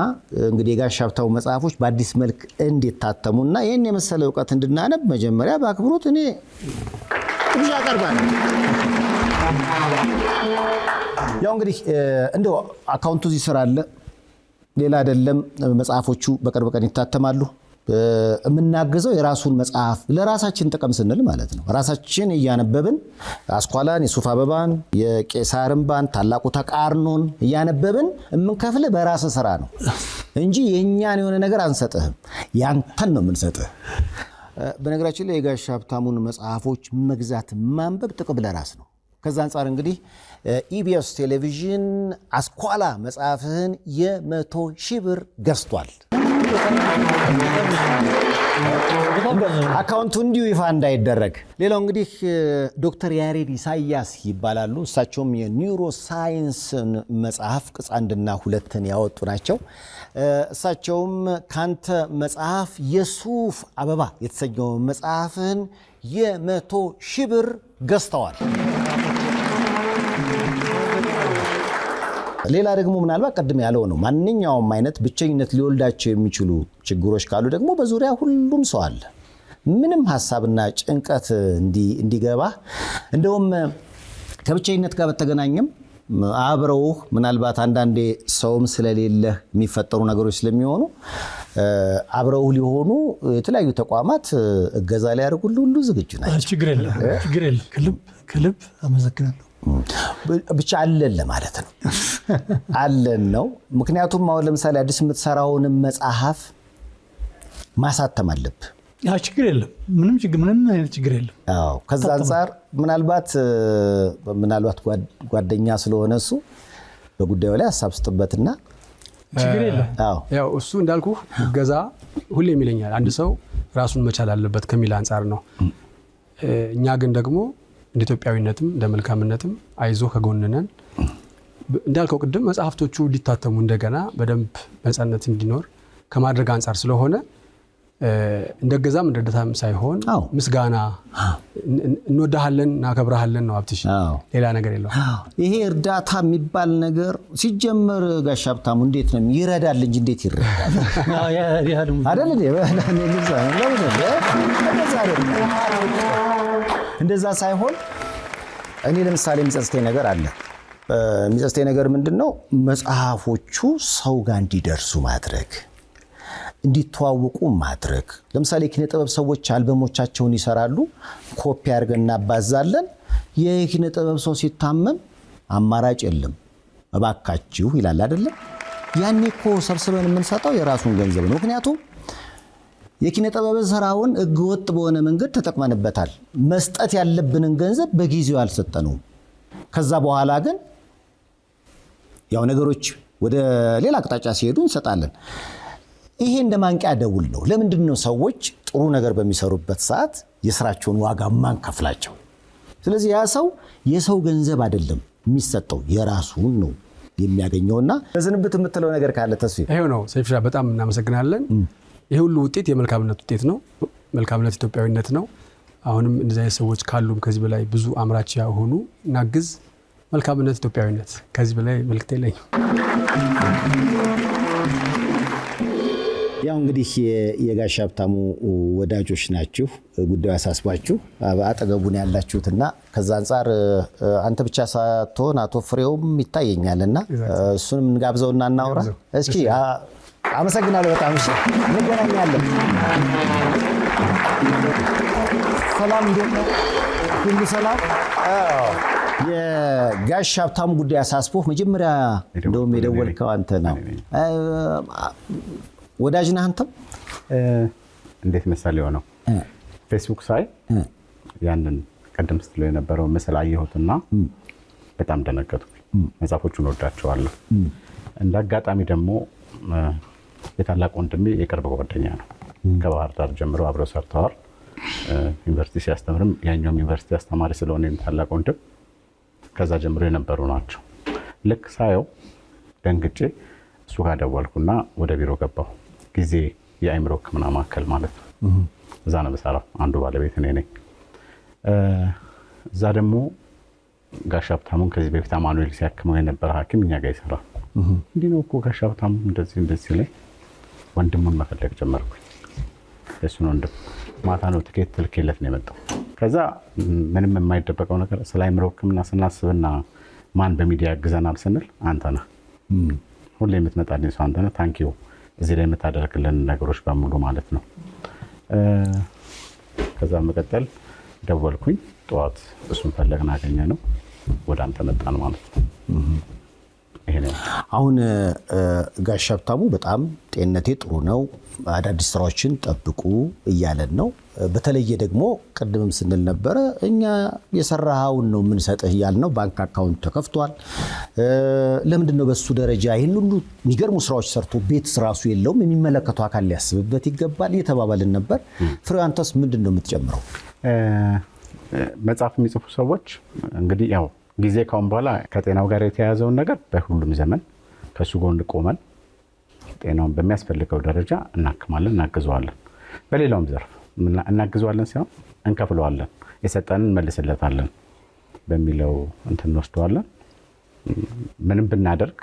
እንግዲህ የጋሽ ሀብታሙ መጽሐፎች በአዲስ መልክ እንዲታተሙና ይህን የመሰለ እውቀት እንድናነብ መጀመሪያ በአክብሮት እኔ ግብዣ አቀርባለሁ። ያው እንግዲህ እንደው አካውንቱ እዚህ ስራ አለ፣ ሌላ አይደለም። መጽሐፎቹ በቅርብ ቀን ይታተማሉ። የምናግዘው የራሱን መጽሐፍ ለራሳችን ጥቅም ስንል ማለት ነው። ራሳችን እያነበብን አስኳላን፣ የሱፍ አበባን፣ የቄሳር እንባን፣ ታላቁ ተቃርኖን እያነበብን የምንከፍል በራስ ስራ ነው እንጂ የእኛን የሆነ ነገር አንሰጥህም፣ ያንተን ነው የምንሰጥህ። በነገራችን ላይ የጋሽ ሀብታሙን መጽሐፎች መግዛት ማንበብ ጥቅም ለራስ ነው። ከዛ አንጻር እንግዲህ ኢቢኤስ ቴሌቪዥን አስኳላ መጽሐፍህን የ100,000 ብር ገዝቷል። አካውንቱ እንዲሁ ይፋ እንዳይደረግ። ሌላው እንግዲህ ዶክተር ያሬድ ኢሳያስ ይባላሉ። እሳቸውም የኒውሮ ሳይንስ መጽሐፍ ቅጽ 1ና 2 ያወጡ ናቸው። እሳቸውም ካንተ መጽሐፍ የሱፍ አበባ የተሰኘው መጽሐፍን የ100,000 ብር ገዝተዋል። ሌላ ደግሞ ምናልባት ቀድም ያለው ነው፣ ማንኛውም አይነት ብቸኝነት ሊወልዳቸው የሚችሉ ችግሮች ካሉ ደግሞ በዙሪያ ሁሉም ሰው አለ። ምንም ሀሳብና ጭንቀት እንዲገባ እንደውም ከብቸኝነት ጋር በተገናኘም አብረውህ ምናልባት አንዳንዴ ሰውም ስለሌለ የሚፈጠሩ ነገሮች ስለሚሆኑ አብረውህ ሊሆኑ የተለያዩ ተቋማት እገዛ ሊያደርጉልህ ሁሉ ዝግጁ ናቸው። ችግር የለም። ከልብ አመሰግናለሁ። ብቻ አለን ለማለት ነው። አለን ነው። ምክንያቱም አሁን ለምሳሌ አዲስ የምትሰራውን መጽሐፍ ማሳተም አለብህ። ችግር የለም። ምንም አይነት ችግር የለም። አዎ፣ ከዛ አንጻር ምናልባት ጓደኛ ስለሆነ እሱ በጉዳዩ ላይ ሀሳብ ስጥበትና ችግር የለም። ያው እሱ እንዳልኩ ገዛ ሁሌም ይለኛል፣ አንድ ሰው ራሱን መቻል አለበት ከሚል አንጻር ነው። እኛ ግን ደግሞ እንደ ኢትዮጵያዊነትም እንደ መልካምነትም አይዞ ከጎንነን እንዳልከው ቅድም መጽሐፍቶቹ ሊታተሙ እንደገና በደንብ ነፃነት እንዲኖር ከማድረግ አንጻር ስለሆነ እንደገዛም እንደደታም ሳይሆን ምስጋና እንወዳሃለን እናከብራሃለን ነው። ሀብትሽ ሌላ ነገር የለው። ይሄ እርዳታ የሚባል ነገር ሲጀመር ጋሽ ሀብታሙ እንዴት ነው ይረዳል እንጂ እንዴት ይረዳል አይደል? እንደዛ ሳይሆን እኔ ለምሳሌ የሚጸጽተኝ ነገር አለ። የሚጸጽተኝ ነገር ምንድነው? መጽሐፎቹ ሰው ጋር እንዲደርሱ ማድረግ፣ እንዲተዋወቁ ማድረግ። ለምሳሌ የኪነ ጥበብ ሰዎች አልበሞቻቸውን ይሰራሉ፣ ኮፒ አድርገን እናባዛለን። የኪነ ጥበብ ሰው ሲታመም አማራጭ የለም እባካችሁ ይላል አይደለም? ያኔ እኮ ሰብስበን የምንሰጠው የራሱን ገንዘብ ነው። ምክንያቱም የኪነ ጥበብ ስራውን ህገወጥ በሆነ መንገድ ተጠቅመንበታል። መስጠት ያለብንን ገንዘብ በጊዜው አልሰጠነውም። ከዛ በኋላ ግን ያው ነገሮች ወደ ሌላ አቅጣጫ ሲሄዱ እንሰጣለን። ይሄ እንደ ማንቂያ ደውል ነው። ለምንድን ነው ሰዎች ጥሩ ነገር በሚሰሩበት ሰዓት የስራቸውን ዋጋ ማንከፍላቸው? ስለዚህ ያ ሰው የሰው ገንዘብ አይደለም የሚሰጠው የራሱን ነው የሚያገኘውና በዝንብት የምትለው ነገር ካለ ተስፋ ይሄው ነው። ሰይፍሻ በጣም እናመሰግናለን። ይሄ ሁሉ ውጤት የመልካምነት ውጤት ነው። መልካምነት ኢትዮጵያዊነት ነው። አሁንም እንደዚህ አይነት ሰዎች ካሉም ከዚህ በላይ ብዙ አምራች ያሆኑ እናግዝ። መልካምነት ኢትዮጵያዊነት ከዚህ በላይ መልክት የለኝም። ያው እንግዲህ የጋሽ ሀብታሙ ወዳጆች ናችሁ፣ ጉዳዩ ያሳስባችሁ አጠገቡን ያላችሁትና ከዛ አንጻር አንተ ብቻ ሳትሆን አቶ ፍሬውም ይታየኛልና እሱንም እንጋብዘውና እናውራ እስኪ። አመሰግናለሁ በጣም እሺ፣ እንገናኛለን። ሰላም እንዴት ነው? ሁሉ ሰላም? የጋሽ ሀብታሙ ጉዳይ አሳስቦህ መጀመሪያ እንደውም የደወልከው አንተ ነው። ወዳጅ ነህ አንተም? እንዴት መሰል የሆነው ፌስቡክ ሳይ ያንን ቀደም ስትለው የነበረው ምስል አየሁትና በጣም ደነገጥኩ። መጽሐፎቹን ወዳቸዋለሁ። እንደ አጋጣሚ ደግሞ የታላቅ ወንድሜ የቅርብ ጓደኛ ነው። ከባህር ዳር ጀምሮ አብረው ሰርተዋል። ዩኒቨርሲቲ ሲያስተምርም ያኛውም ዩኒቨርሲቲ አስተማሪ ስለሆነ ታላቅ ወንድም ከዛ ጀምሮ የነበሩ ናቸው። ልክ ሳየው ደንግጬ እሱ ጋር ደወልኩና ወደ ቢሮ ገባሁ። ጊዜ የአእምሮ ሕክምና ማዕከል ማለት ነው። እዛ ነው የምሰራው። አንዱ ባለቤት እኔ ነኝ። እዛ ደግሞ ጋሽ ሀብታሙን ከዚህ በፊት አማኑኤል ሲያክመው የነበረ ሐኪም እኛ ጋር ይሰራል። እንዲህ ነው እኮ ጋሽ ሀብታሙ እንደዚህ ላይ ወንድሙን መፈለግ ጀመርኩኝ። እሱን ወንድም ማታ ነው ትኬት ትልኬለት ነው የመጣው። ከዛ ምንም የማይደበቀው ነገር ስለ አእምሮ ሕክምና ስናስብና ማን በሚዲያ ያግዘናል ስንል አንተ ነህ፣ ሁሌ የምትመጣልኝ ሰው አንተ ነህ። ታንኪዩ እዚህ ላይ የምታደርግልን ነገሮች በሙሉ ማለት ነው። ከዛ መቀጠል ደወልኩኝ። ጠዋት እሱን ፈለግን አገኘ ነው ወደ አንተ መጣን ማለት ነው። ይሄ ነው። አሁን ጋሽ ሀብታሙ በጣም ጤንነቴ ጥሩ ነው፣ አዳዲስ ስራዎችን ጠብቁ እያለን ነው። በተለየ ደግሞ ቅድምም ስንል ነበረ እኛ የሰራኸውን ነው የምንሰጥህ እያልን ነው። ባንክ አካውንት ተከፍቷል። ለምንድን ነው በሱ ደረጃ ይህን ሁሉ የሚገርሙ ስራዎች ሰርቶ ቤት ራሱ የለውም? የሚመለከተው አካል ሊያስብበት ይገባል እየተባባልን ነበር። ፍሬው አንተስ ምንድን ነው የምትጨምረው? መጽሐፍ የሚጽፉ ሰዎች እንግዲህ ያው ጊዜ ካሁን በኋላ ከጤናው ጋር የተያያዘውን ነገር በሁሉም ዘመን ከሱ ጎን ቆመን ጤናውን በሚያስፈልገው ደረጃ እናክማለን፣ እናግዘዋለን። በሌላውም ዘርፍ እናግዘዋለን ሳይሆን እንከፍለዋለን፣ የሰጠንን እንመልስለታለን በሚለው እንትን እንወስደዋለን። ምንም ብናደርግ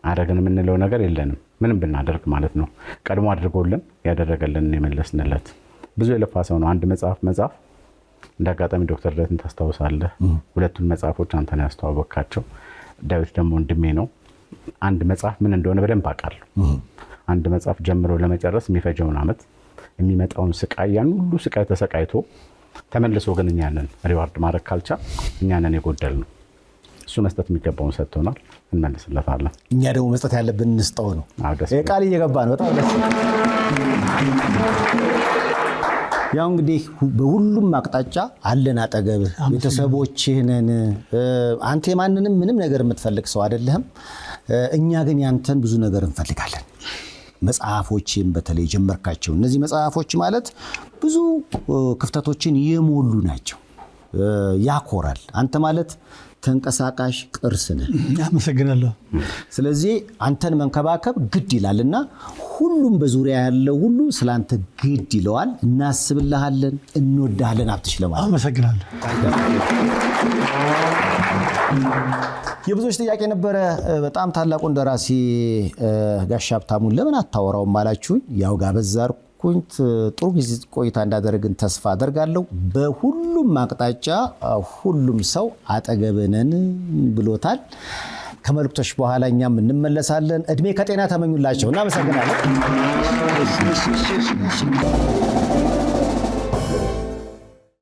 አደረግን የምንለው ነገር የለንም። ምንም ብናደርግ ማለት ነው ቀድሞ አድርጎልን ያደረገልን የመለስንለት። ብዙ የለፋ ሰው ነው። አንድ መጽሐፍ እንደ አጋጣሚ ዶክተር ዳዊትን ታስታውሳለህ? ሁለቱን መጽሐፎች አንተ ነው ያስተዋወቅካቸው። ዳዊት ደግሞ ወንድሜ ነው። አንድ መጽሐፍ ምን እንደሆነ በደንብ አውቃለሁ። አንድ መጽሐፍ ጀምሮ ለመጨረስ የሚፈጀውን ዓመት የሚመጣውን ስቃይ፣ ያን ሁሉ ስቃይ ተሰቃይቶ ተመልሶ ግን እኛንን ሪዋርድ ማድረግ ካልቻል እኛንን የጎደል ነው። እሱ መስጠት የሚገባውን ሰጥቶናል፣ እንመልስለታለን። እኛ ደግሞ መስጠት ያለብን እንስጠው ነው። ቃል እየገባ ነው። በጣም ደስ ያው እንግዲህ በሁሉም አቅጣጫ አለን አጠገብህ፣ ቤተሰቦችህ ነን። አንተ የማንንም ምንም ነገር የምትፈልግ ሰው አይደለህም። እኛ ግን ያንተን ብዙ ነገር እንፈልጋለን። መጽሐፎችን በተለይ ጀመርካቸው እነዚህ መጽሐፎች ማለት ብዙ ክፍተቶችን የሞሉ ናቸው። ያኮራል። አንተ ማለት ተንቀሳቃሽ ቅርስ ነህ። አመሰግናለሁ። ስለዚህ አንተን መንከባከብ ግድ ይላልና ሁሉም በዙሪያ ያለው ሁሉ ስላንተ ግድ ይለዋል። እናስብልሃለን፣ እንወዳለን። ሀብትሽ ለማለት አመሰግናለሁ። የብዙዎች ጥያቄ ነበረ። በጣም ታላቁን ደራሲ ጋሽ ሀብታሙን ለምን አታወራውም አላችሁኝ። ያው ጋበዛርኩኝ። ጥሩ ጊዜ ቆይታ እንዳደረግን ተስፋ አደርጋለሁ። በሁሉም አቅጣጫ ሁሉም ሰው አጠገብነን ብሎታል። ከመልእክቶች በኋላ እኛም እንመለሳለን። እድሜ ከጤና ተመኙላቸው። እናመሰግናለን።